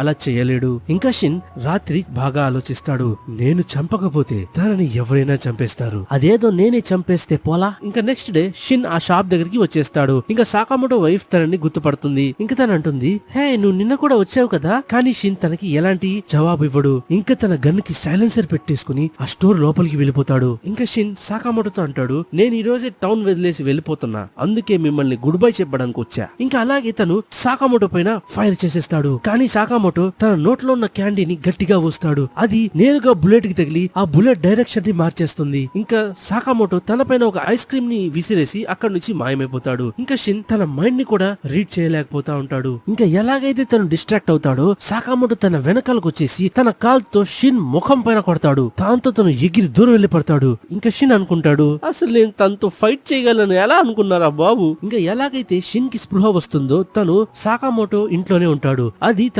అలా చేయలేడు. ఇంకా షిన్ రాత్రి బాగా ఆలోచిస్తాడు. నేను చంపకపోతే తనని ఎవరైనా చంపేస్తారు, అదేదో నేనే చంపేస్తే పోలా. ఇంకా నెక్స్ట్ డే షిన్ ఆ షాప్ దగ్గరికి వచ్చేస్తాడు. ఇంకా సాకామోటో వైఫ్ తనని గుర్తుపడుతుంది. ఇంకా తను అంటుంది, హే నువ్వు నిన్న కూడా వచ్చావు కదా. కానీ షిన్ తనకి ఎలాంటి జవాబు ఇవ్వడు. ఇంకా తన గన్ కి సైలెన్సర్ పెట్టేసుకుని ఆ స్టోర్ లోపలికి వెళ్ళిపోతాడు. ఇంకా షిన్ సాకామోటోతో అంటాడు, నేను ఈ రోజే టౌన్ వదిలేసి వెళ్ళిపోతున్నా, అందుకే మిమ్మల్ని గుడ్ బై చెప్పడానికి వచ్చా. ఇంకా అలాగే తను సాకామోటో పైన ఫైర్ చేసేస్తాడు. కానీ సాకామోటో తన నోట్లో ఉన్న క్యాండీని గట్టిగా ఊస్తాడు. అది నేరుగా బుల్లెట్ కి తగిలి ఆ బుల్లెట్ డైరెక్షన్ ని మార్చేస్తుంది. ఇంకా సాకామోటో తన పైన ఒక ఐస్ క్రీమ్ ని విసిరేసి అక్కడి నుంచి మాయమైపోతాడు. ఇంకా షిన్ తన మైండ్ ని కూడా రీడ్ చేయలేకపోతా ఉంటాడు. ఇంకా ఎలాగైతే తను డిస్ట్రాక్ట్ అవుతాడో సాకామోటో తన వెనకాలకు వచ్చేసి తన కాల్తో షిన్ ముఖం పైన కొడతాడు. దాంతో తను ఎగిరి దూరం వెళ్లి పడతాడు. ఇంకా షిన్ అనుకుంటాడు, అసలు నేను తనతో ఫైట్ చేయగలను ఎలా అనుకున్నారా బాబు. ఇంకా ఎలాగైతే షిన్ కి స్పృహ వస్తుందో తను సాకామోటో ఇంట్లోనే ఉంటాడు. అది